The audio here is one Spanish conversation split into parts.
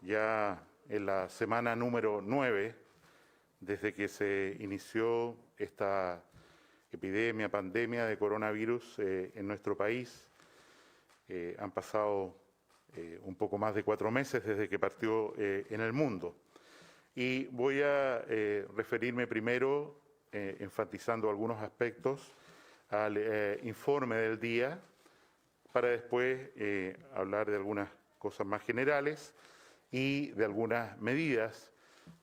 ya en la semana número 9, desde que se inició esta pandemia de coronavirus en nuestro país. Han pasado un poco más de 4 meses desde que partió en el mundo. Y voy a referirme primero, enfatizando algunos aspectos, al informe del día, para después hablar de algunas cosas más generales y de algunas medidas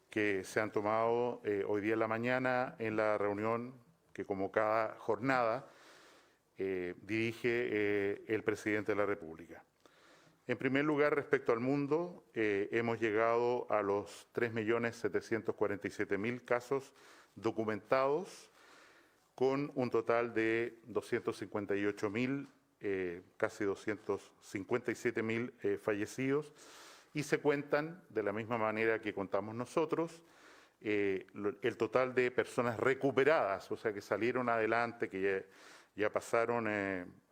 que se han tomado hoy día en la mañana en la reunión que, como cada jornada, dirige el presidente de la República. En primer lugar, respecto al mundo, hemos llegado a los 3.747.000 casos documentados, con un total de 258.000, casi 257.000 fallecidos, y se cuentan, de la misma manera que contamos nosotros, el total de personas recuperadas, o sea, que salieron adelante, que ya pasaron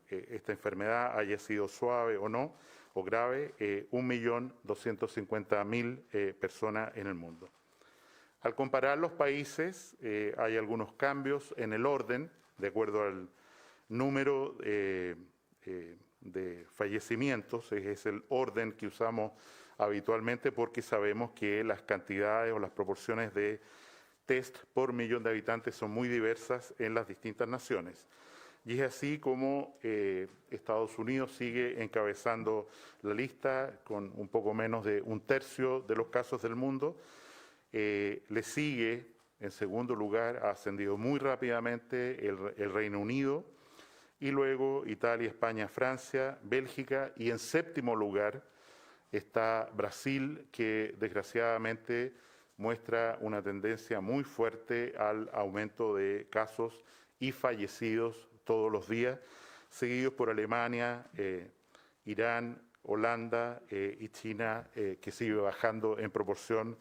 esta enfermedad, haya sido suave o no, o grave, 1.250.000 personas en el mundo. Al comparar los países, hay algunos cambios en el orden, de acuerdo al número de fallecimientos, es el orden que usamos habitualmente porque sabemos que las cantidades o las proporciones de test por millón de habitantes son muy diversas en las distintas naciones. Y es así como Estados Unidos sigue encabezando la lista con un poco menos de 1/3 de los casos del mundo. Le sigue, en segundo lugar, ha ascendido muy rápidamente el Reino Unido, y luego Italia, España, Francia, Bélgica, y en séptimo lugar está Brasil, que desgraciadamente muestra una tendencia muy fuerte al aumento de casos y fallecidos todos los días, seguidos por Alemania, Irán, Holanda y China, que sigue bajando en proporción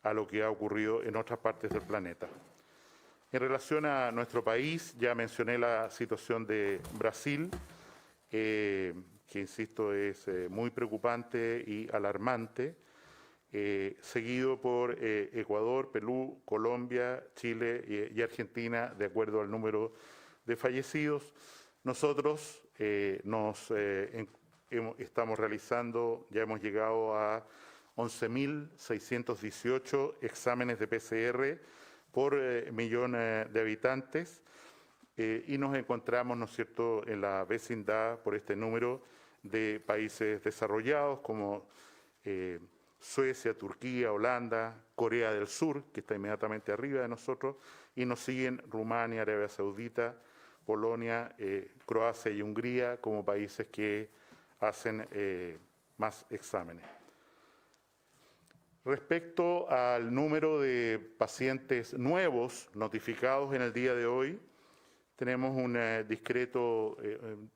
a lo que ha ocurrido en otras partes del planeta. En relación a nuestro país, ya mencioné la situación de Brasil, que insisto es muy preocupante y alarmante, seguido por Ecuador, Perú, Colombia, Chile y Argentina, de acuerdo al número de fallecidos. Nosotros estamos realizando, ya hemos llegado a 11.618 exámenes de PCR por millón de habitantes, y nos encontramos, ¿no es cierto?, en la vecindad por este número de países desarrollados como Suecia, Turquía, Holanda, Corea del Sur, que está inmediatamente arriba de nosotros, y nos siguen Rumania, Arabia Saudita, Polonia, Croacia y Hungría como países que hacen más exámenes. Respecto al número de pacientes nuevos notificados en el día de hoy, tenemos una discreta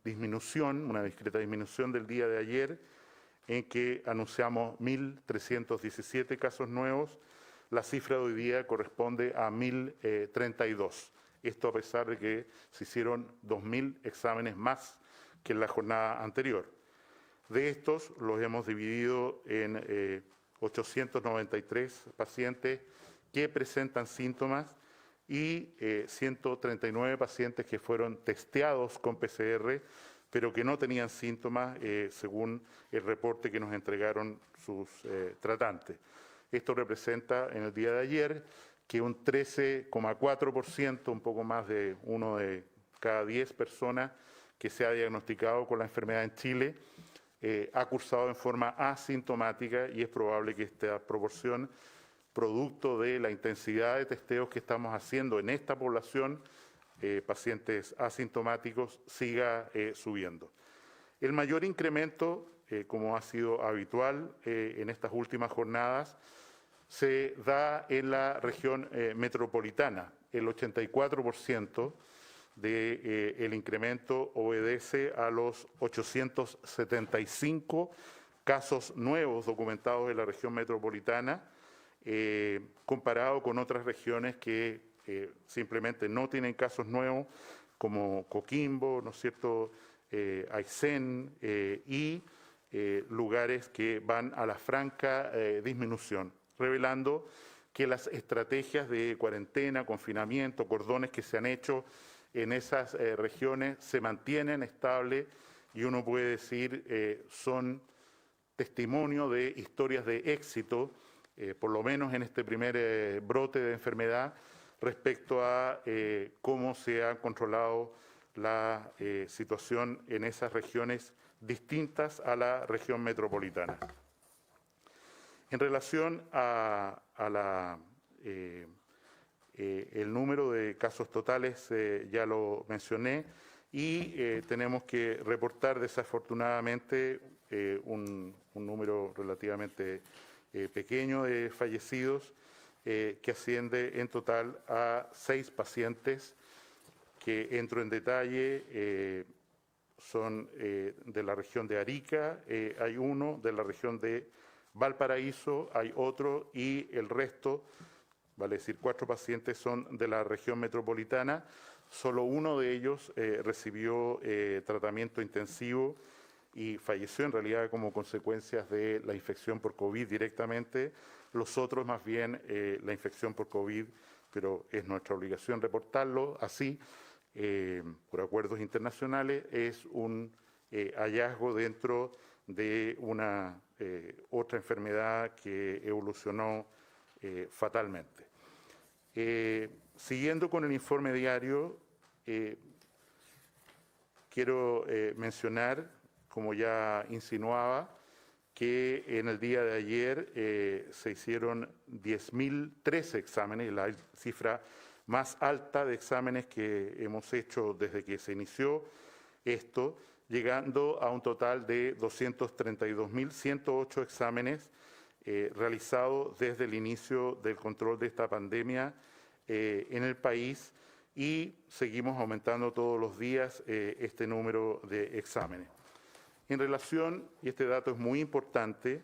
disminución del día de ayer, en que anunciamos 1.317 casos nuevos. La cifra de hoy día corresponde a 1.032. Esto a pesar de que se hicieron 2.000 exámenes más que en la jornada anterior. De estos los hemos dividido en 893 pacientes que presentan síntomas y 139 pacientes que fueron testeados con PCR, pero que no tenían síntomas, según el reporte que nos entregaron sus tratantes. Esto representa en el día de ayer que un 13,4%, un poco más de 1 de cada 10 personas que se ha diagnosticado con la enfermedad en Chile, ha cursado en forma asintomática, y es probable que esta proporción, producto de la intensidad de testeos que estamos haciendo en esta población, pacientes asintomáticos, siga subiendo. El mayor incremento, como ha sido habitual en estas últimas jornadas, se da en la región metropolitana. El 84% del incremento obedece a los 875 casos nuevos documentados en la región metropolitana, comparado con otras regiones que simplemente no tienen casos nuevos, como Coquimbo, ¿no es cierto?, Aysén y lugares que van a la franca disminución, revelando que las estrategias de cuarentena, confinamiento, cordones que se han hecho en esas regiones se mantienen estables y uno puede decir son testimonio de historias de éxito, por lo menos en este primer brote de enfermedad, respecto a cómo se ha controlado la situación en esas regiones distintas a la región metropolitana. En relación a el número de casos totales, ya lo mencioné, y tenemos que reportar desafortunadamente un número relativamente pequeño de fallecidos, que asciende en total a 6 pacientes que entro en detalle. Son de la región de Arica, hay uno, de la región de Valparaíso hay otro, y el resto, vale decir 4 pacientes, son de la región metropolitana. Solo uno de ellos recibió tratamiento intensivo y falleció en realidad como consecuencias de la infección por COVID directamente. Los otros más bien la infección por COVID, pero es nuestra obligación reportarlo así, por acuerdos internacionales, es un hallazgo dentro de una otra enfermedad que evolucionó fatalmente. Siguiendo con el informe diario, quiero mencionar, como ya insinuaba, que en el día de ayer se hicieron 10.013 exámenes, la cifra más alta de exámenes que hemos hecho desde que se inició esto, llegando a un total de 232.108 exámenes realizados desde el inicio del control de esta pandemia en el país, y seguimos aumentando todos los días este número de exámenes. En relación, y este dato es muy importante,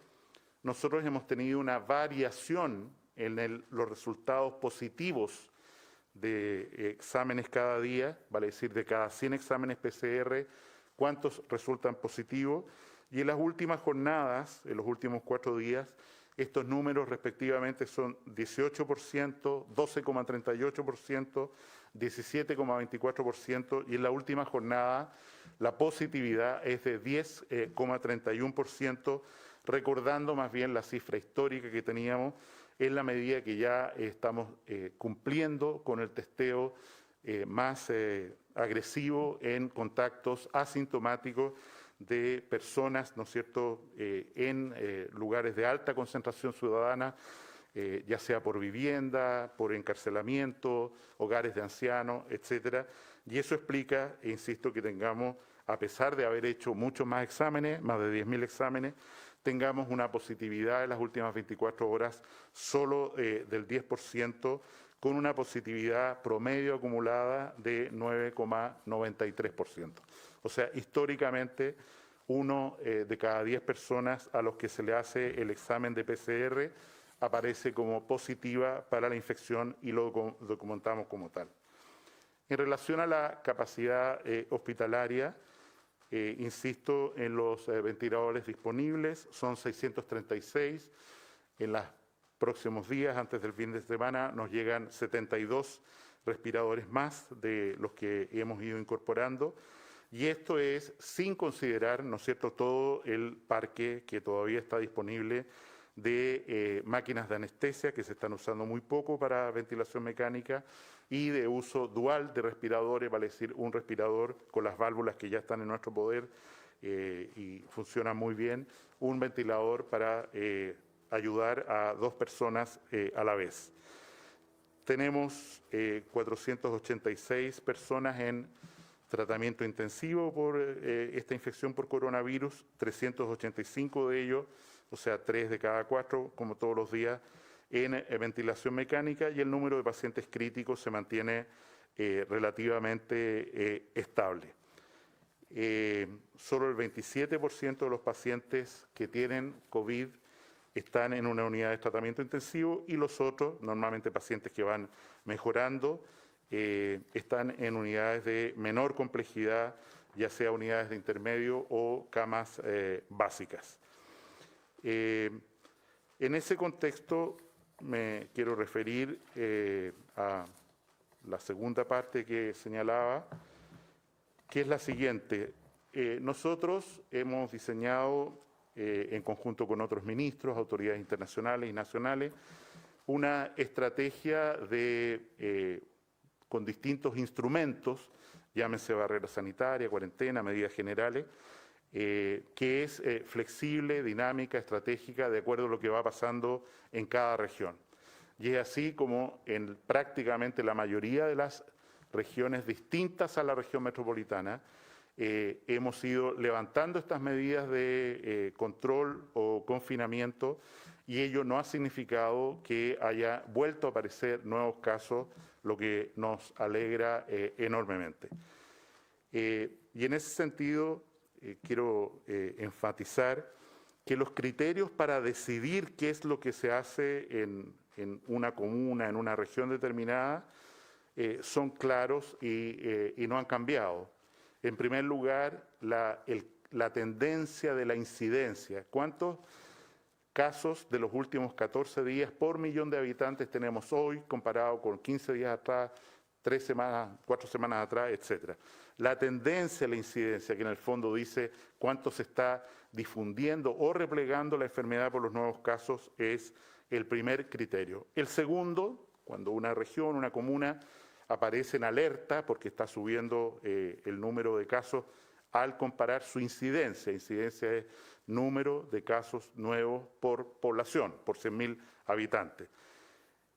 nosotros hemos tenido una variación en los resultados positivos de exámenes cada día, vale decir, de cada 100 exámenes PCR, cuántos resultan positivos, y en las últimas jornadas, en los últimos 4 días, estos números respectivamente son 18%, 12,38%, 17,24%, y en la última jornada la positividad es de 10,31%, recordando más bien la cifra histórica que teníamos en la medida que ya estamos cumpliendo con el testeo más agresivo en contactos asintomáticos de personas, ¿no es cierto?, en lugares de alta concentración ciudadana, ya sea por vivienda, por encarcelamiento, hogares de ancianos, etcétera. Y eso explica, e insisto, que tengamos, a pesar de haber hecho muchos más exámenes, más de 10.000 exámenes, tengamos una positividad en las últimas 24 horas solo del 10%, con una positividad promedio acumulada de 9,93%. O sea, históricamente, 1 de cada 10 personas a los que se le hace el examen de PCR aparece como positiva para la infección y lo documentamos como tal. En relación a la capacidad hospitalaria, insisto en los ventiladores disponibles, son 636. En los próximos días, antes del fin de semana, nos llegan 72 respiradores más de los que hemos ido incorporando. Y esto es sin considerar, ¿no es cierto?, todo el parque que todavía está disponible de máquinas de anestesia, que se están usando muy poco para ventilación mecánica, y de uso dual de respiradores, vale decir, un respirador con las válvulas que ya están en nuestro poder y funcionan muy bien, un ventilador para ayudar a 2 personas a la vez. Tenemos 486 personas en tratamiento intensivo por esta infección por coronavirus, 385 de ellos, o sea, 3 de cada 4, como todos los días, en ventilación mecánica, y el número de pacientes críticos se mantiene relativamente estable. Solo el 27% de los pacientes que tienen COVID están en una unidad de tratamiento intensivo, y los otros, normalmente pacientes que van mejorando, están en unidades de menor complejidad, ya sea unidades de intermedio o camas básicas. En ese contexto me quiero referir a la segunda parte que señalaba, que es la siguiente. Nosotros hemos diseñado, en conjunto con otros ministros, autoridades internacionales y nacionales, una estrategia con distintos instrumentos, llámense barrera sanitaria, cuarentena, medidas generales, que es flexible, dinámica, estratégica, de acuerdo a lo que va pasando en cada región. Y es así como en prácticamente la mayoría de las regiones distintas a la región metropolitana, hemos ido levantando estas medidas de control o confinamiento, y ello no ha significado que haya vuelto a aparecer nuevos casos, lo que nos alegra enormemente. Y en ese sentido, quiero enfatizar que los criterios para decidir qué es lo que se hace en una comuna, en una región determinada, son claros y no han cambiado. En primer lugar, la tendencia de la incidencia. ¿Cuántos casos de los últimos 14 días por millón de habitantes tenemos hoy comparado con 15 días atrás, 3 semanas, 4 semanas atrás, etcétera? La tendencia a la incidencia, que en el fondo dice cuánto se está difundiendo o replegando la enfermedad por los nuevos casos, es el primer criterio. El segundo, cuando una región, una comuna aparece en alerta porque está subiendo el número de casos al comparar su incidencia. Incidencia es número de casos nuevos por población, por 100.000 habitantes.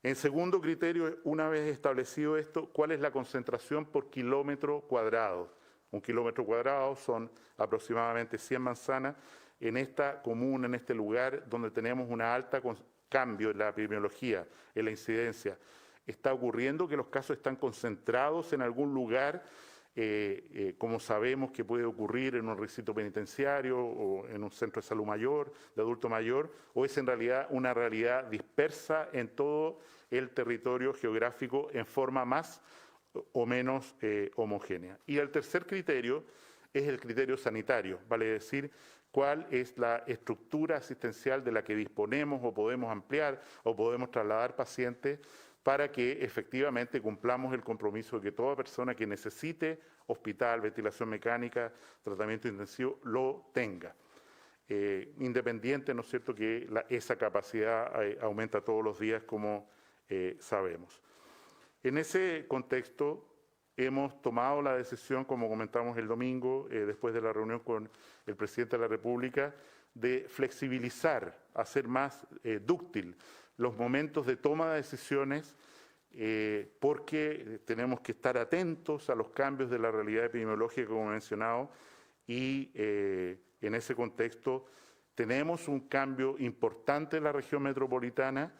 En segundo criterio, una vez establecido esto, ¿cuál es la concentración por kilómetro cuadrado? Un kilómetro cuadrado son aproximadamente 100 manzanas. En esta comuna, en este lugar donde tenemos un alta cambio en la epidemiología, en la incidencia, está ocurriendo que los casos están concentrados en algún lugar, como sabemos que puede ocurrir en un recinto penitenciario o en un centro de salud mayor, de adulto mayor, o es en realidad una realidad dispersa en todo el territorio geográfico en forma más o menos homogénea. Y el tercer criterio es el criterio sanitario, vale decir, cuál es la estructura asistencial de la que disponemos o podemos ampliar o podemos trasladar pacientes para que efectivamente cumplamos el compromiso de que toda persona que necesite hospital, ventilación mecánica, tratamiento intensivo, lo tenga. Independiente, ¿no es cierto?, que esa capacidad aumenta todos los días, como sabemos. En ese contexto, hemos tomado la decisión, como comentamos el domingo, después de la reunión con el presidente de la República, de flexibilizar, hacer más dúctil los momentos de toma de decisiones, porque tenemos que estar atentos a los cambios de la realidad epidemiológica, como he mencionado, y en ese contexto tenemos un cambio importante en la región metropolitana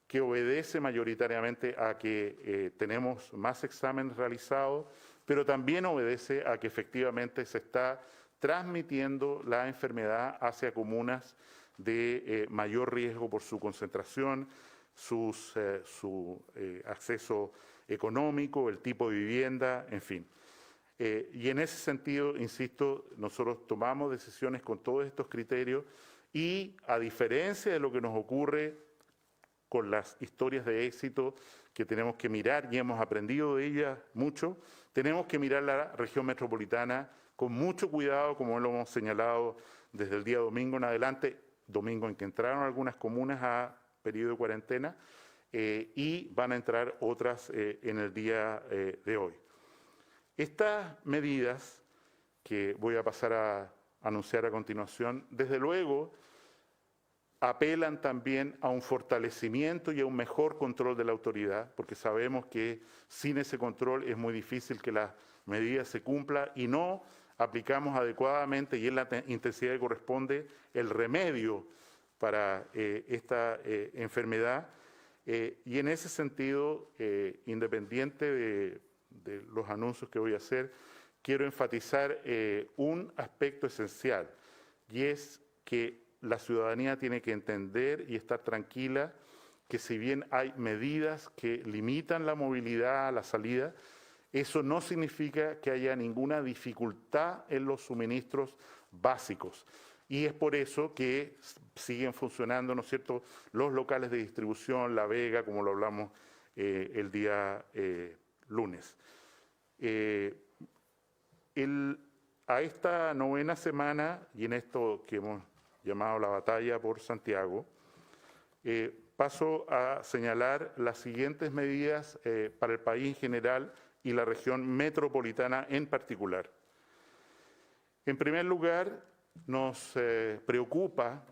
que obedece mayoritariamente a que tenemos más exámenes realizados, pero también obedece a que efectivamente se está transmitiendo la enfermedad hacia comunas de mayor riesgo por su concentración, su acceso económico, el tipo de vivienda, en fin. Y en ese sentido, insisto, nosotros tomamos decisiones con todos estos criterios y, a diferencia de lo que nos ocurre con las historias de éxito que tenemos que mirar y hemos aprendido de ellas mucho, tenemos que mirar la región metropolitana con mucho cuidado, como lo hemos señalado desde el día domingo en adelante, domingo en que entraron algunas comunas a periodo de cuarentena y van a entrar otras en el día de hoy. Estas medidas que voy a pasar a anunciar a continuación, desde luego, apelan también a un fortalecimiento y a un mejor control de la autoridad, porque sabemos que sin ese control es muy difícil que las medidas se cumplan y no aplicamos adecuadamente y en la intensidad que corresponde el remedio para esta enfermedad. Y en ese sentido, independiente de los anuncios que voy a hacer, quiero enfatizar un aspecto esencial, y es que la ciudadanía tiene que entender y estar tranquila que si bien hay medidas que limitan la movilidad, la salida, Eso no significa que haya ninguna dificultad en los suministros básicos. Y es por eso que siguen funcionando, ¿no es cierto?, los locales de distribución, La Vega, como lo hablamos el día lunes. A esta novena semana, y en esto que hemos llamado la batalla por Santiago, paso a señalar las siguientes medidas para el país en general y la región metropolitana en particular. En primer lugar, nos preocupa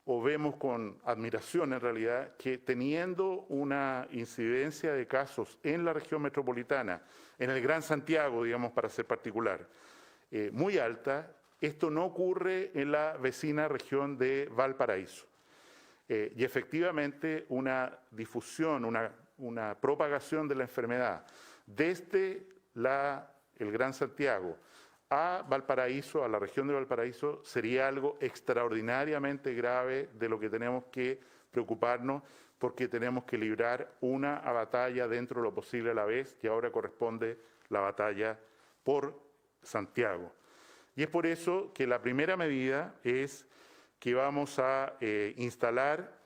o vemos con admiración en realidad que teniendo una incidencia de casos en la región metropolitana, en el Gran Santiago, digamos para ser particular, muy alta, esto no ocurre en la vecina región de Valparaíso. Y efectivamente una difusión, una propagación de la enfermedad desde el Gran Santiago a Valparaíso, a la región de Valparaíso, sería algo extraordinariamente grave de lo que tenemos que preocuparnos, porque tenemos que librar una batalla dentro de lo posible a la vez, y ahora corresponde la batalla por Santiago. Y es por eso que la primera medida es que vamos a instalar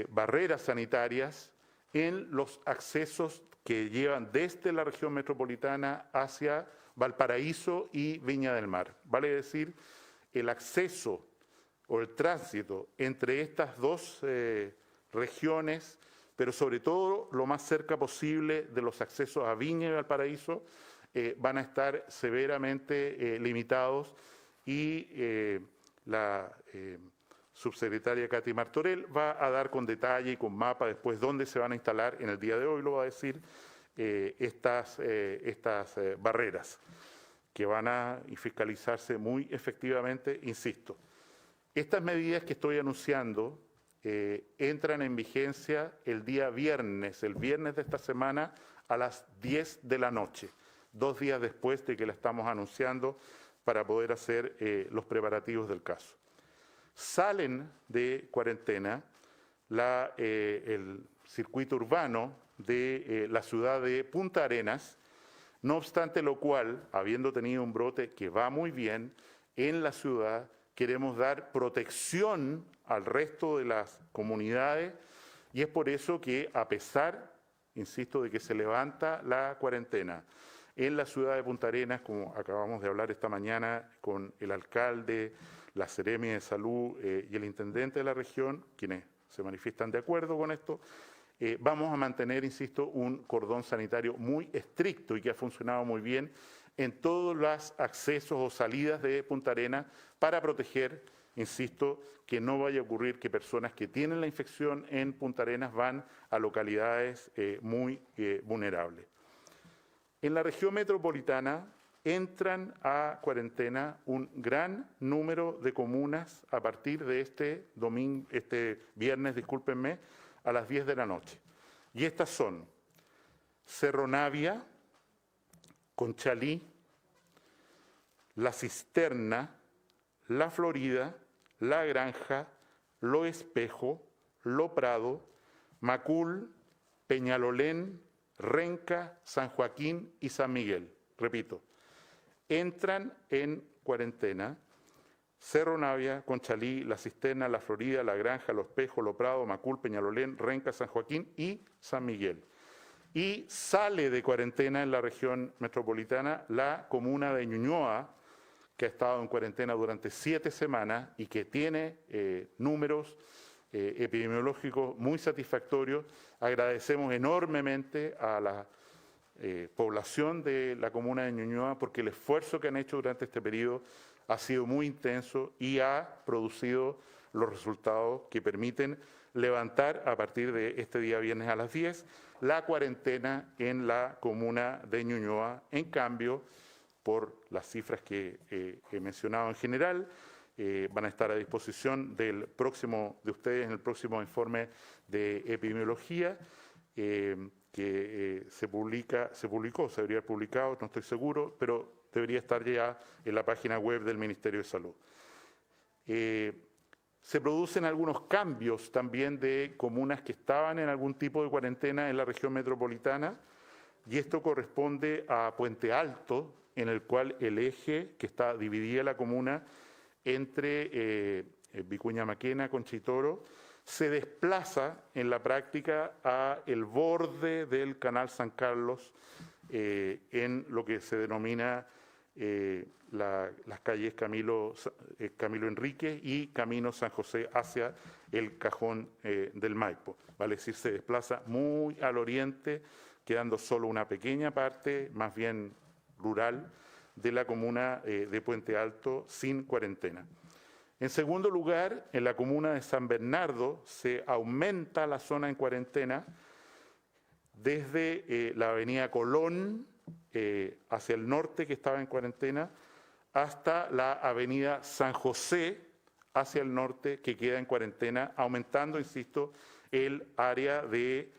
barreras sanitarias en los accesos que llevan desde la región metropolitana hacia Valparaíso y Viña del Mar. Vale decir, el acceso o el tránsito entre estas dos regiones, pero sobre todo lo más cerca posible de los accesos a Viña y Valparaíso, van a estar severamente limitados, y la subsecretaria Katy Martorell va a dar con detalle y con mapa después dónde se van a instalar, en el día de hoy lo va a decir, estas barreras que van a fiscalizarse muy efectivamente, insisto. Estas medidas que estoy anunciando entran en vigencia el día viernes, el viernes de esta semana a las 10 de la noche, 2 días después de que la estamos anunciando para poder hacer los preparativos del caso. Salen de cuarentena el circuito urbano de la ciudad de Punta Arenas, no obstante lo cual, habiendo tenido un brote que va muy bien en la ciudad, queremos dar protección al resto de las comunidades, y es por eso que, a pesar, insisto, de que se levanta la cuarentena en la ciudad de Punta Arenas, como acabamos de hablar esta mañana con el alcalde, la Seremi de Salud y el intendente de la región, quienes se manifiestan de acuerdo con esto, vamos a mantener, insisto, un cordón sanitario muy estricto y que ha funcionado muy bien en todos los accesos o salidas de Punta Arenas para proteger, insisto, que no vaya a ocurrir que personas que tienen la infección en Punta Arenas van a localidades muy vulnerables. En la región metropolitana entran a cuarentena un gran número de comunas a partir de este viernes, discúlpenme, a las 10 de la noche. Y estas son Cerro Navia, Conchalí, La Cisterna, La Florida, La Granja, Lo Espejo, Lo Prado, Macul, Peñalolén, Renca, San Joaquín y San Miguel. Repito, entran en cuarentena Cerro Navia, Conchalí, La Cisterna, La Florida, La Granja, Lo Espejo, Lo Prado, Macul, Peñalolén, Renca, San Joaquín y San Miguel. Y sale de cuarentena en la región metropolitana la comuna de Ñuñoa, que ha estado en cuarentena durante 7 semanas y que tiene números epidemiológicos muy satisfactorios. Agradecemos enormemente a la población de la comuna de Ñuñoa porque el esfuerzo que han hecho durante este periodo ha sido muy intenso y ha producido los resultados que permiten levantar a partir de este día viernes a las 10 la cuarentena en la comuna de Ñuñoa. En cambio, por las cifras que he mencionado en general, van a estar a disposición de ustedes en el próximo informe de epidemiología que se debería haber publicado, no estoy seguro, pero debería estar ya en la página web del Ministerio de Salud. Se producen algunos cambios también de comunas que estaban en algún tipo de cuarentena en la región metropolitana. y esto corresponde a Puente Alto, en el cual el eje que está dividida la comuna entre Vicuña Maquena, Conchitoro, se desplaza en la práctica a el borde del Canal San Carlos, en lo que se denomina las calles Camilo Enríquez y Camino San José hacia el Cajón del Maipo. Vale decir, se desplaza muy al oriente, quedando solo una pequeña parte, más bien rural, de la comuna de Puente Alto sin cuarentena. En segundo lugar, en la comuna de San Bernardo se aumenta la zona en cuarentena desde la avenida Colón hacia el norte, que estaba en cuarentena, hasta la avenida San José hacia el norte, que queda en cuarentena, aumentando, insisto, el área de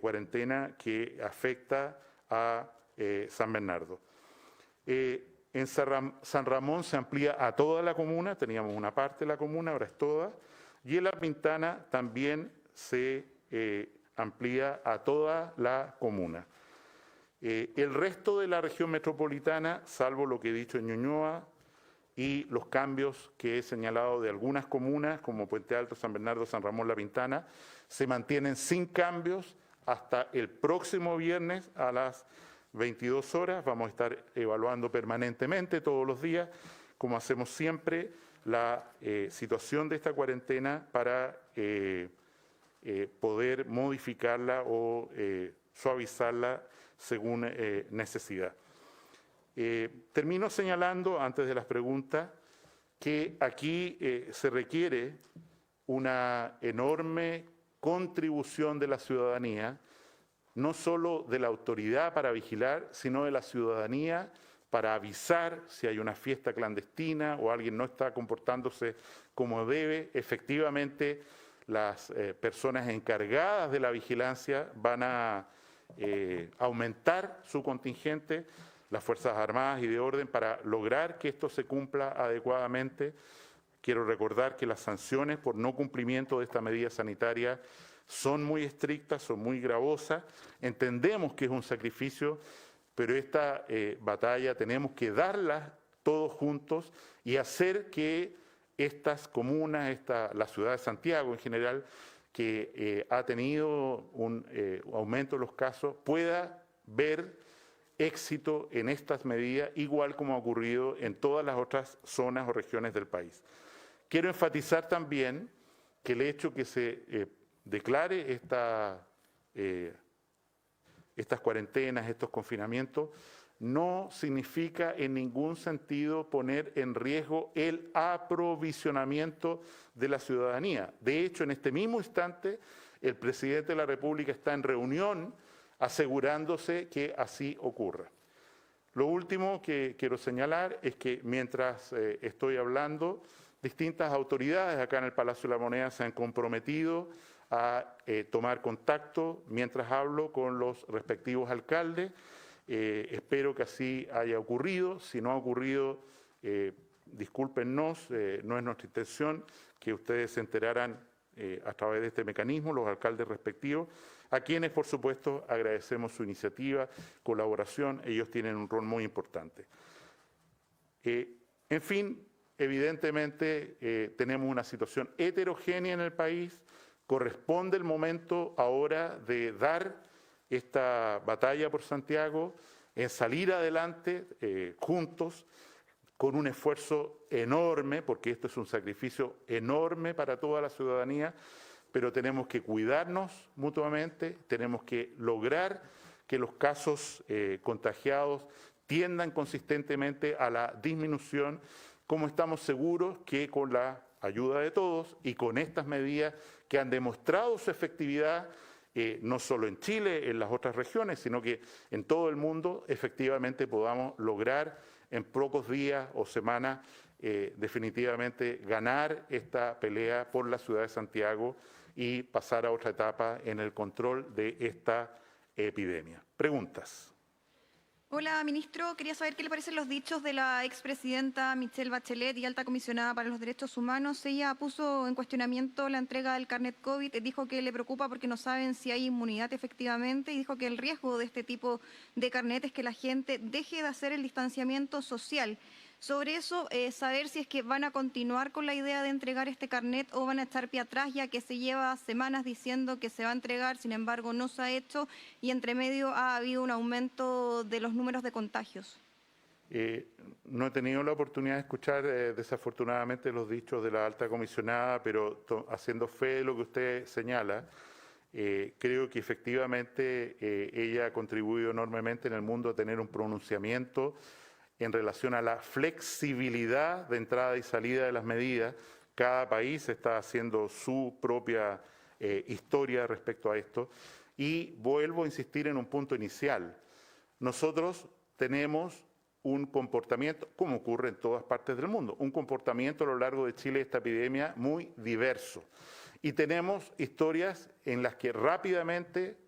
cuarentena que afecta a San Bernardo. En San Ramón se amplía a toda la comuna, teníamos una parte de la comuna, ahora es toda, y en La Pintana también se amplía a toda la comuna. El resto de la región metropolitana, salvo lo que he dicho en Ñuñoa y los cambios que he señalado de algunas comunas, como Puente Alto, San Bernardo, San Ramón, La Pintana, se mantienen sin cambios hasta el próximo viernes a las 22 horas. Vamos a estar evaluando permanentemente todos los días, como hacemos siempre, la situación de esta cuarentena para poder modificarla o suavizarla según necesidad. Termino señalando, antes de las preguntas, que aquí se requiere una enorme contribución de la ciudadanía, no solo de la autoridad para vigilar, sino de la ciudadanía para avisar si hay una fiesta clandestina o alguien no está comportándose como debe. Efectivamente, las personas encargadas de la vigilancia van a aumentar su contingente, las Fuerzas Armadas y de Orden, para lograr que esto se cumpla adecuadamente. Quiero recordar que las sanciones por no cumplimiento de esta medida sanitaria son muy estrictas, son muy gravosas. Entendemos que es un sacrificio, pero esta batalla tenemos que darla todos juntos y hacer que estas comunas, la ciudad de Santiago en general, que ha tenido un aumento de los casos, pueda ver éxito en estas medidas, igual como ha ocurrido en todas las otras zonas o regiones del país. Quiero enfatizar también que el hecho que se declare estas cuarentenas, estos confinamientos, no significa en ningún sentido poner en riesgo el aprovisionamiento de la ciudadanía. De hecho, en este mismo instante, el presidente de la República está en reunión asegurándose que así ocurra. Lo último que quiero señalar es que mientras estoy hablando, distintas autoridades acá en el Palacio de la Moneda se han comprometido a tomar contacto mientras hablo con los respectivos alcaldes. Espero que así haya ocurrido. Si no ha ocurrido, discúlpennos, no es nuestra intención que ustedes se enteraran a través de este mecanismo, los alcaldes respectivos, a quienes, por supuesto, agradecemos su iniciativa, colaboración. Ellos tienen un rol muy importante. En fin, evidentemente tenemos una situación heterogénea en el país. Corresponde el momento ahora de dar esta batalla por Santiago, en salir adelante juntos, con un esfuerzo enorme, porque esto es un sacrificio enorme para toda la ciudadanía, pero tenemos que cuidarnos mutuamente, tenemos que lograr que los casos contagiados tiendan consistentemente a la disminución, como estamos seguros que con la ayuda de todos y con estas medidas que han demostrado su efectividad, no solo en Chile, en las otras regiones, sino que en todo el mundo, efectivamente podamos lograr en pocos días o semanas definitivamente ganar esta pelea por la ciudad de Santiago y pasar a otra etapa en el control de esta epidemia. Preguntas. Hola, ministro. Quería saber qué le parecen los dichos de la expresidenta Michelle Bachelet y alta comisionada para los derechos humanos. Ella puso en cuestionamiento la entrega del carnet COVID, dijo que le preocupa porque no saben si hay inmunidad efectivamente y dijo que el riesgo de este tipo de carnet es que la gente deje de hacer el distanciamiento social. Sobre eso, saber si es que van a continuar con la idea de entregar este carnet o van a echar pie atrás, ya que se lleva semanas diciendo que se va a entregar, sin embargo no se ha hecho y entre medio ha habido un aumento de los números de contagios. No he tenido la oportunidad de escuchar desafortunadamente los dichos de la alta comisionada, pero haciendo fe de lo que usted señala, creo que efectivamente ella ha contribuido enormemente en el mundo a tener un pronunciamiento en relación a la flexibilidad de entrada y salida de las medidas. Cada país está haciendo su propia historia respecto a esto. Y vuelvo a insistir en un punto inicial. Nosotros tenemos un comportamiento, como ocurre en todas partes del mundo, un comportamiento a lo largo de Chile de esta epidemia muy diverso. Y tenemos historias en las que rápidamente,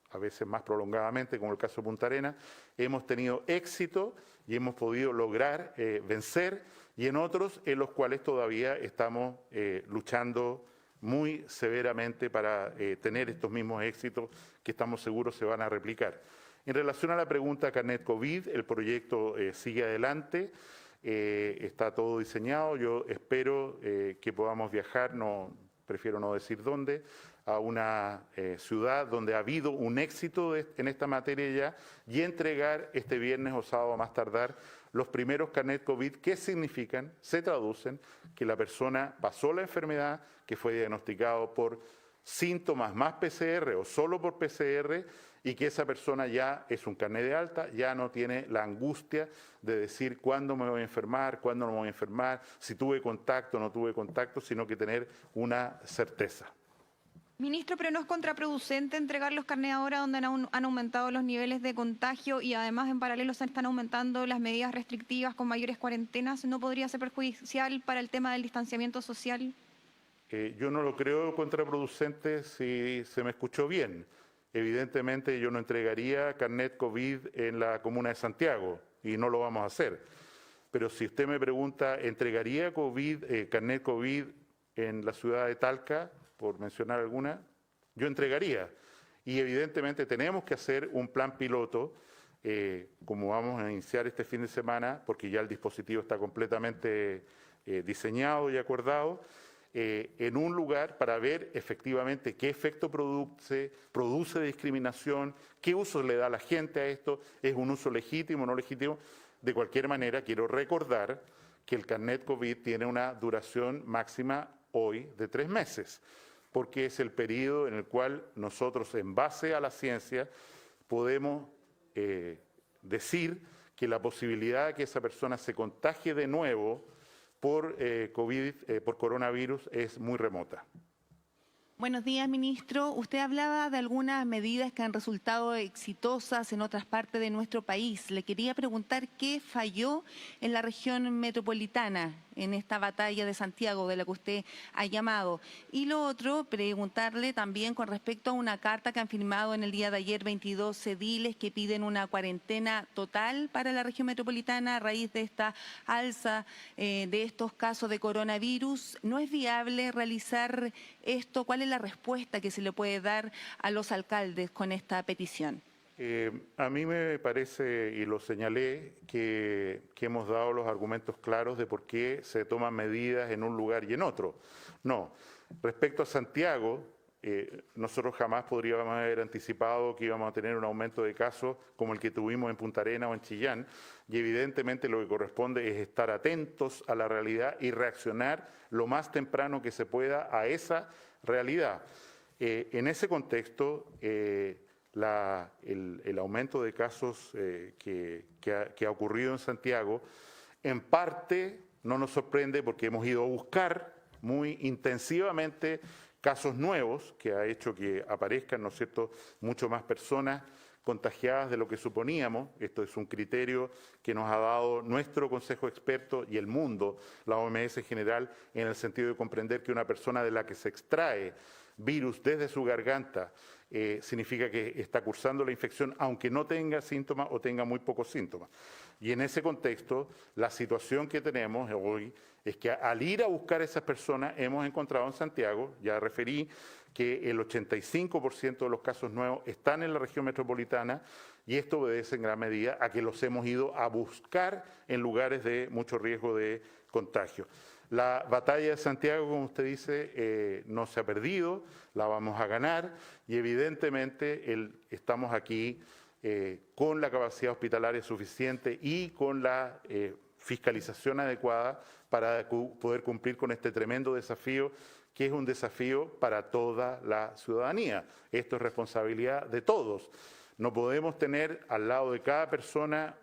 a veces más prolongadamente, como el caso de Punta Arenas, hemos tenido éxito y hemos podido lograr vencer, y en otros en los cuales todavía estamos luchando muy severamente para tener estos mismos éxitos que estamos seguros se van a replicar. En relación a la pregunta Carnet COVID, el proyecto sigue adelante, está todo diseñado, yo espero que podamos viajar, prefiero no decir dónde, a una ciudad donde ha habido un éxito en esta materia ya y entregar este viernes o sábado a más tardar los primeros carnet COVID. ¿Qué significan? Se traducen que la persona pasó la enfermedad, que fue diagnosticado por síntomas más PCR o solo por PCR y que esa persona ya es un carnet de alta, ya no tiene la angustia de decir cuándo me voy a enfermar, cuándo no me voy a enfermar, si tuve contacto o no tuve contacto, sino que tener una certeza. Ministro, pero ¿no es contraproducente entregar los carnets ahora donde han aumentado los niveles de contagio y además en paralelo se están aumentando las medidas restrictivas con mayores cuarentenas? ¿No podría ser perjudicial para el tema del distanciamiento social? Yo no lo creo contraproducente si se me escuchó bien. Evidentemente yo no entregaría carnet COVID en la comuna de Santiago y no lo vamos a hacer. Pero si usted me pregunta, ¿entregaría carnet COVID en la ciudad de Talca, por mencionar alguna? Yo entregaría. Y evidentemente tenemos que hacer un plan piloto, como vamos a iniciar este fin de semana, porque ya el dispositivo está completamente diseñado y acordado, en un lugar para ver efectivamente qué efecto produce discriminación, qué uso le da a la gente a esto, es un uso legítimo o no legítimo. De cualquier manera, quiero recordar que el carnet COVID tiene una duración máxima hoy de 3 meses, porque es el periodo en el cual nosotros, en base a la ciencia, podemos decir que la posibilidad de que esa persona se contagie de nuevo por por coronavirus es muy remota. Buenos días, ministro. Usted hablaba de algunas medidas que han resultado exitosas en otras partes de nuestro país. Le quería preguntar qué falló en la región metropolitana en esta batalla de Santiago de la que usted ha llamado. Y lo otro, preguntarle también con respecto a una carta que han firmado en el día de ayer 22 ediles que piden una cuarentena total para la región metropolitana a raíz de esta alza de estos casos de coronavirus. ¿No es viable realizar esto? ¿Cuál es la respuesta que se le puede dar a los alcaldes con esta petición? A mí me parece, y lo señalé, que hemos dado los argumentos claros de por qué se toman medidas en un lugar y en otro. No, respecto a Santiago, nosotros jamás podríamos haber anticipado que íbamos a tener un aumento de casos como el que tuvimos en Punta Arenas o en Chillán, y evidentemente lo que corresponde es estar atentos a la realidad y reaccionar lo más temprano que se pueda a esa realidad. En ese contexto, el aumento de casos que ha ocurrido en Santiago, en parte no nos sorprende porque hemos ido a buscar muy intensivamente casos nuevos que ha hecho que aparezcan, ¿no es cierto?, mucho más personas contagiadas de lo que suponíamos. Esto es un criterio que nos ha dado nuestro Consejo de Expertos y el mundo, la OMS en general, en el sentido de comprender que una persona de la que se extrae virus desde su garganta significa que está cursando la infección aunque no tenga síntomas o tenga muy pocos síntomas. Y en ese contexto, la situación que tenemos hoy es que al ir a buscar a esas personas hemos encontrado en Santiago, ya referí, que el 85% de los casos nuevos están en la región metropolitana y esto obedece en gran medida a que los hemos ido a buscar en lugares de mucho riesgo de contagio. La batalla de Santiago, como usted dice, no se ha perdido, la vamos a ganar y evidentemente estamos aquí con la capacidad hospitalaria suficiente y con la fiscalización adecuada para poder cumplir con este tremendo desafío, que es un desafío para toda la ciudadanía. Esto es responsabilidad de todos. No podemos tener al lado de cada persona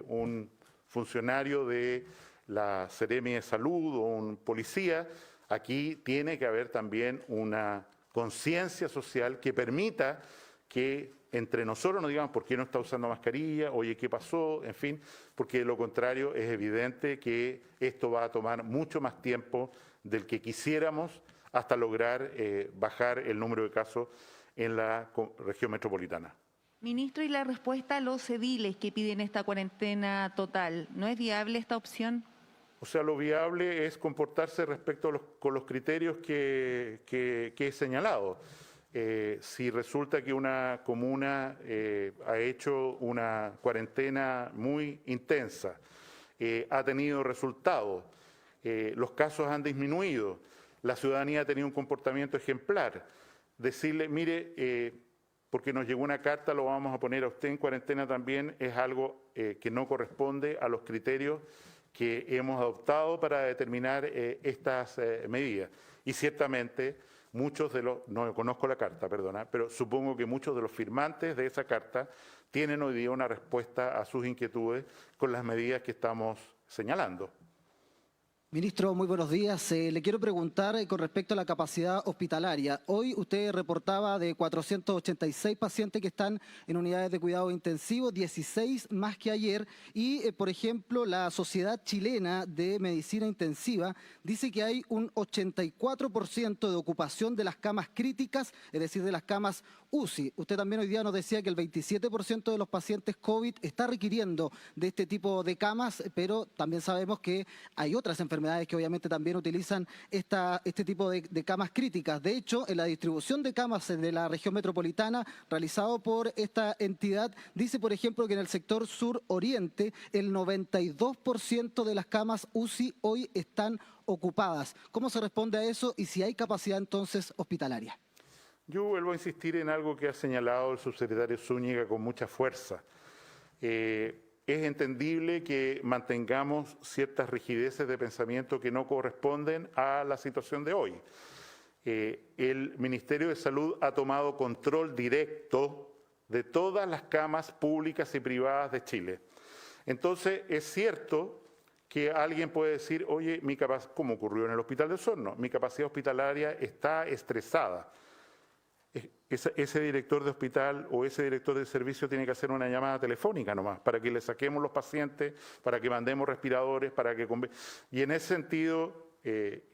un funcionario de la Seremi de Salud o un policía. Aquí tiene que haber también una conciencia social que permita que entre nosotros nos digamos por qué no está usando mascarilla, oye, ¿qué pasó? En fin, porque de lo contrario es evidente que esto va a tomar mucho más tiempo del que quisiéramos hasta lograr bajar el número de casos en la región metropolitana. Ministro, y la respuesta a los ediles que piden esta cuarentena total, ¿no es viable esta opción? O sea, lo viable es comportarse respecto a con los criterios que he señalado. Si resulta que una comuna ha hecho una cuarentena muy intensa, ha tenido resultados, los casos han disminuido, la ciudadanía ha tenido un comportamiento ejemplar, decirle, mire, porque nos llegó una carta, lo vamos a poner a usted en cuarentena también, es algo que no corresponde a los criterios que hemos adoptado para determinar estas medidas. Y ciertamente muchos de los, no conozco la carta, perdona, pero supongo que muchos de los firmantes de esa carta tienen hoy día una respuesta a sus inquietudes con las medidas que estamos señalando. Ministro, muy buenos días. Le quiero preguntar con respecto a la capacidad hospitalaria. Hoy usted reportaba de 486 pacientes que están en unidades de cuidado intensivo, 16 más que ayer. Y, por ejemplo, la Sociedad Chilena de Medicina Intensiva dice que hay un 84% de ocupación de las camas críticas, es decir, de las camas UCI. Usted también hoy día nos decía que el 27% de los pacientes COVID está requiriendo de este tipo de camas, pero también sabemos que hay otras enfermedades que obviamente también utilizan este tipo de camas críticas. De hecho, en la distribución de camas de la región metropolitana realizado por esta entidad, dice, por ejemplo, que en el sector sur-oriente el 92% de las camas UCI hoy están ocupadas. ¿Cómo se responde a eso y si hay capacidad entonces hospitalaria? Yo vuelvo a insistir en algo que ha señalado el subsecretario Zúñiga con mucha fuerza. Es entendible que mantengamos ciertas rigideces de pensamiento que no corresponden a la situación de hoy. El Ministerio de Salud ha tomado control directo de todas las camas públicas y privadas de Chile. Entonces, es cierto que alguien puede decir, oye, como ocurrió en el Hospital de Osorno, mi capacidad hospitalaria está estresada. Ese director de hospital o ese director de servicio tiene que hacer una llamada telefónica nomás para que le saquemos los pacientes, para que mandemos respiradores, y en ese sentido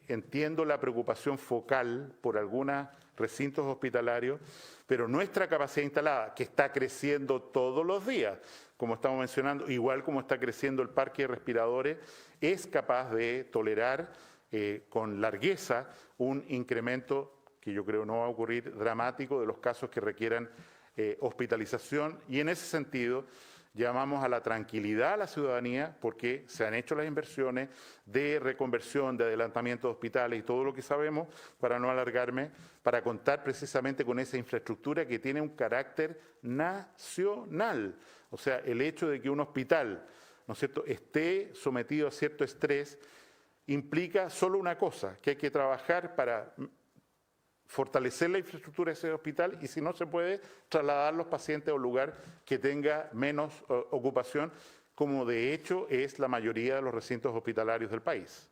entiendo la preocupación focal por algunos recintos hospitalarios, pero nuestra capacidad instalada, que está creciendo todos los días, como estamos mencionando, igual como está creciendo el parque de respiradores, es capaz de tolerar con largueza un incremento que yo creo no va a ocurrir, dramático, de los casos que requieran hospitalización. Y en ese sentido, llamamos a la tranquilidad a la ciudadanía porque se han hecho las inversiones de reconversión, de adelantamiento de hospitales y todo lo que sabemos, para no alargarme, para contar precisamente con esa infraestructura que tiene un carácter nacional. O sea, el hecho de que un hospital, ¿no es cierto?, esté sometido a cierto estrés, implica solo una cosa, que hay que trabajar para fortalecer la infraestructura de ese hospital y si no se puede, trasladar los pacientes a un lugar que tenga menos ocupación, como de hecho es la mayoría de los recintos hospitalarios del país.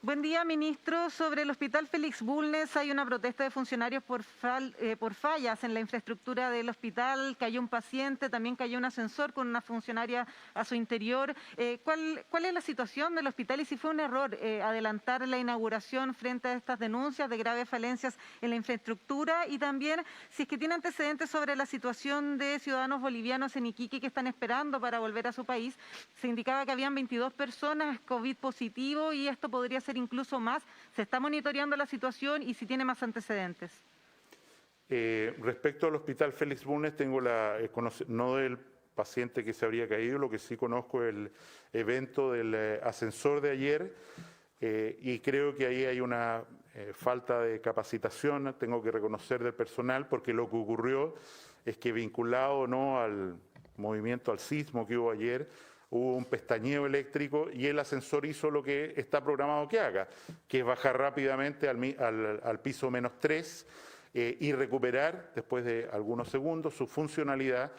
Buen día, ministro. Sobre el Hospital Félix Bulnes hay una protesta de funcionarios por fallas en la infraestructura del hospital. Cayó un paciente, también cayó un ascensor con una funcionaria a su interior. ¿Cuál es la situación del hospital y si fue un error adelantar la inauguración frente a estas denuncias de graves falencias en la infraestructura? Y también si es que tiene antecedentes sobre la situación de ciudadanos bolivianos en Iquique que están esperando para volver a su país. Se indicaba que habían 22 personas COVID positivo y esto podría ser incluso más. ¿Se está monitoreando la situación y si tiene más antecedentes? Respecto al Hospital Félix Bulnes, tengo no del paciente que se habría caído, lo que sí conozco es el evento del ascensor de ayer y creo que ahí hay una falta de capacitación, tengo que reconocer del personal, porque lo que ocurrió es que vinculado o no al movimiento, al sismo que hubo ayer, hubo un pestañeo eléctrico y el ascensor hizo lo que está programado que haga, que es bajar rápidamente al piso -3 y recuperar, después de algunos segundos, su funcionalidad.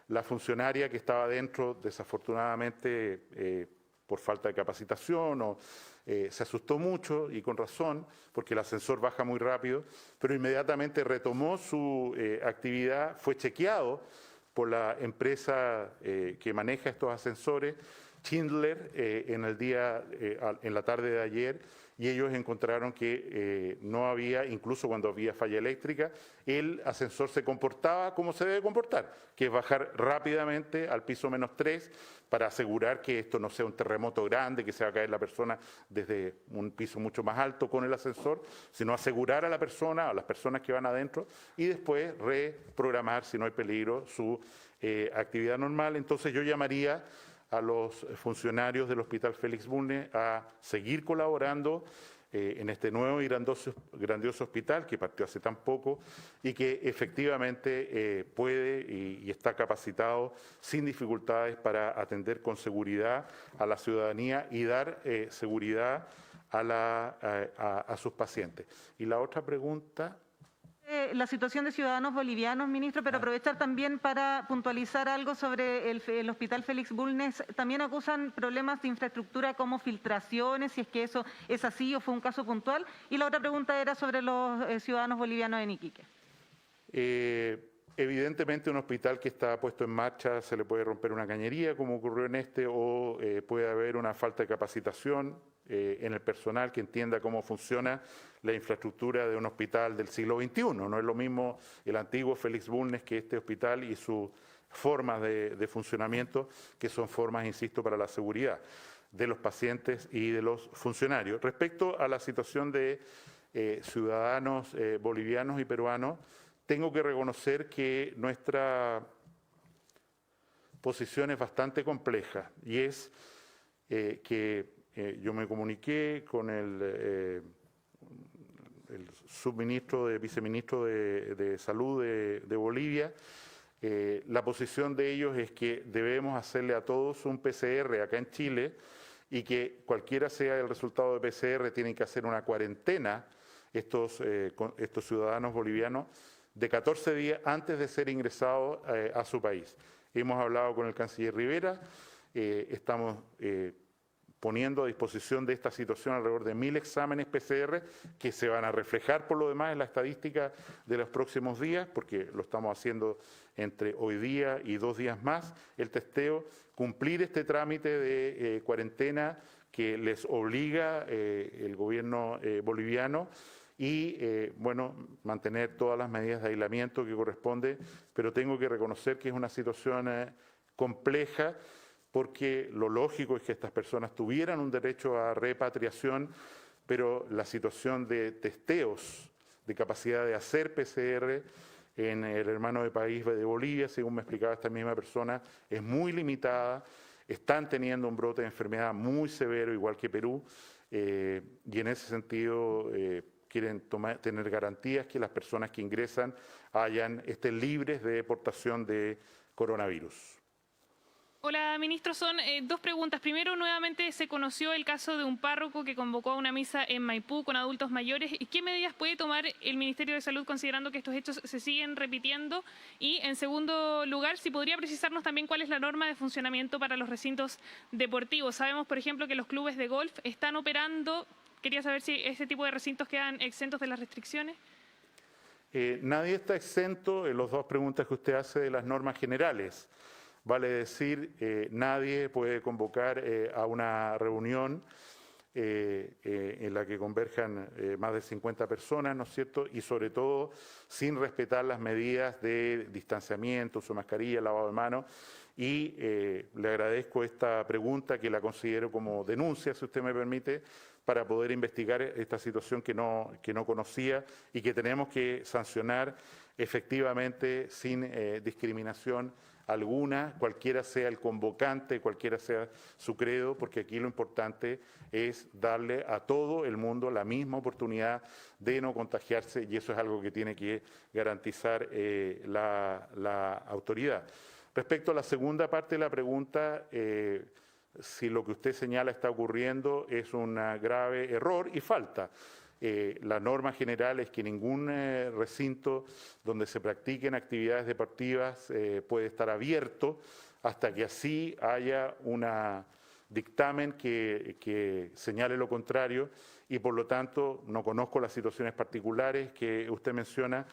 La funcionaria que estaba dentro, desafortunadamente, por falta de capacitación, se asustó mucho y con razón, porque el ascensor baja muy rápido, pero inmediatamente retomó su actividad, fue chequeado por la empresa que maneja estos ascensores, Schindler, en la tarde de ayer, y ellos encontraron que no había, incluso cuando había falla eléctrica, el ascensor se comportaba como se debe comportar, que es bajar rápidamente al piso -3 para asegurar que esto no sea un terremoto grande, que se va a caer la persona desde un piso mucho más alto con el ascensor, sino asegurar a la persona, a las personas que van adentro, y después reprogramar, si no hay peligro, su actividad normal. Entonces yo llamaría a los funcionarios del Hospital Félix Bulnes a seguir colaborando en este nuevo y grandioso hospital que partió hace tan poco y que efectivamente puede y está capacitado sin dificultades para atender con seguridad a la ciudadanía y dar seguridad a sus pacientes. Y la otra pregunta... La situación de ciudadanos bolivianos, ministro, pero aprovechar también para puntualizar algo sobre el Hospital Félix Bulnes. También acusan problemas de infraestructura como filtraciones, si es que eso es así o fue un caso puntual. Y la otra pregunta era sobre los ciudadanos bolivianos en Iquique. Evidentemente un hospital que está puesto en marcha se le puede romper una cañería, como ocurrió en este, o puede haber una falta de capacitación en el personal que entienda cómo funciona la infraestructura de un hospital del siglo XXI. No es lo mismo el antiguo Félix Bulnes que este hospital y sus formas de funcionamiento, que son formas, insisto, para la seguridad de los pacientes y de los funcionarios. Respecto a la situación de ciudadanos bolivianos y peruanos, tengo que reconocer que nuestra posición es bastante compleja y es que yo me comuniqué con el viceministro de Salud de Bolivia. La posición de ellos es que debemos hacerle a todos un PCR acá en Chile y que cualquiera sea el resultado de PCR tienen que hacer una cuarentena estos ciudadanos bolivianos de 14 días antes de ser ingresados a su país. Hemos hablado con el canciller Rivera, estamos poniendo a disposición de esta situación alrededor de 1000 exámenes PCR que se van a reflejar por lo demás en la estadística de los próximos días, porque lo estamos haciendo entre hoy día y 2 días más, el testeo, cumplir este trámite de cuarentena que les obliga el gobierno boliviano y, mantener todas las medidas de aislamiento que corresponde, pero tengo que reconocer que es una situación compleja, porque lo lógico es que estas personas tuvieran un derecho a repatriación, pero la situación de testeos, de capacidad de hacer PCR en el hermano de país de Bolivia, según me explicaba esta misma persona, es muy limitada. Están teniendo un brote de enfermedad muy severo, igual que Perú, y en ese sentido quieren tener garantías que las personas que ingresan estén libres de deportación de coronavirus. Hola, ministro. Son 2 preguntas. Primero, nuevamente se conoció el caso de un párroco que convocó a una misa en Maipú con adultos mayores. ¿Qué medidas puede tomar el Ministerio de Salud considerando que estos hechos se siguen repitiendo? Y, en segundo lugar, si podría precisarnos también cuál es la norma de funcionamiento para los recintos deportivos. Sabemos, por ejemplo, que los clubes de golf están operando Quería saber si ese tipo de recintos quedan exentos de las restricciones. Nadie está exento en las dos preguntas que usted hace de las normas generales. Vale decir, nadie puede convocar a una reunión en la que converjan más de 50 personas, ¿no es cierto? Y sobre todo sin respetar las medidas de distanciamiento, uso de mascarilla, lavado de manos. Y le agradezco esta pregunta, que la considero como denuncia, si usted me permite, para poder investigar esta situación que no conocía y que tenemos que sancionar efectivamente sin discriminación alguna, cualquiera sea el convocante, cualquiera sea su credo, porque aquí lo importante es darle a todo el mundo la misma oportunidad de no contagiarse, y eso es algo que tiene que garantizar la autoridad. Respecto a la segunda parte de la pregunta, si lo que usted señala está ocurriendo, es un grave error y falta. La norma general es que ningún recinto donde se practiquen actividades deportivas puede estar abierto hasta que así haya un dictamen que señale lo contrario, y por lo tanto no conozco las situaciones particulares que usted menciona,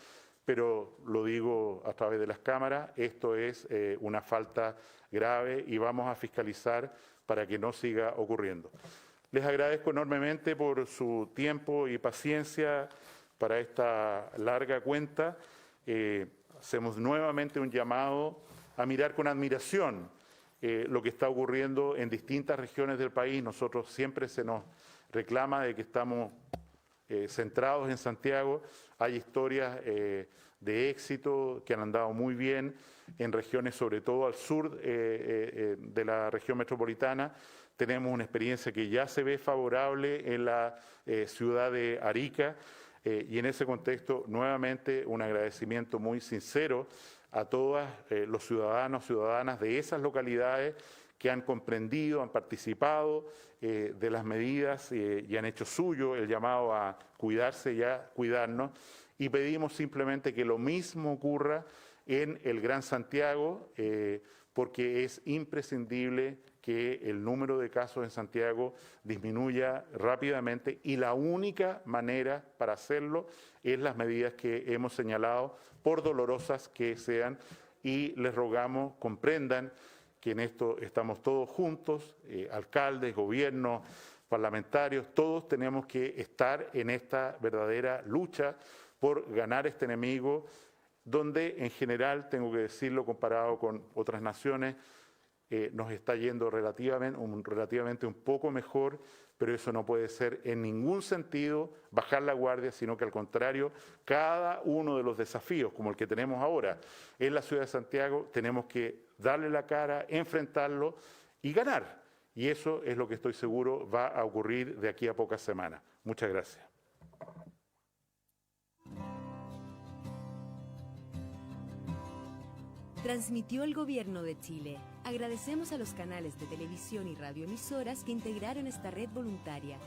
pero lo digo a través de las cámaras, esto es una falta grave y vamos a fiscalizar para que no siga ocurriendo. Les agradezco enormemente por su tiempo y paciencia para esta larga cuenta. Hacemos nuevamente un llamado a mirar con admiración lo que está ocurriendo en distintas regiones del país. Nosotros siempre se nos reclama de que estamos centrados en Santiago. Hay historias de éxito que han andado muy bien en regiones, sobre todo al sur de la región metropolitana. Tenemos una experiencia que ya se ve favorable en la ciudad de Arica, y en ese contexto nuevamente un agradecimiento muy sincero a todos los ciudadanos, ciudadanas de esas localidades que han comprendido, han participado de las medidas y han hecho suyo el llamado a cuidarse y a cuidarnos, y pedimos simplemente que lo mismo ocurra en el Gran Santiago, porque es imprescindible que el número de casos en Santiago disminuya rápidamente, y la única manera para hacerlo es las medidas que hemos señalado, por dolorosas que sean, y les rogamos comprendan que en esto estamos todos juntos, alcaldes, gobiernos, parlamentarios, todos tenemos que estar en esta verdadera lucha por ganar este enemigo, donde en general, tengo que decirlo, comparado con otras naciones, nos está yendo relativamente un poco mejor, pero eso no puede ser en ningún sentido bajar la guardia, sino que al contrario, cada uno de los desafíos, como el que tenemos ahora en la ciudad de Santiago, tenemos que darle la cara, enfrentarlo y ganar. Y eso es lo que estoy seguro va a ocurrir de aquí a pocas semanas. Muchas gracias. Transmitió el Gobierno de Chile. Agradecemos a los canales de televisión y radioemisoras que integraron esta red voluntaria.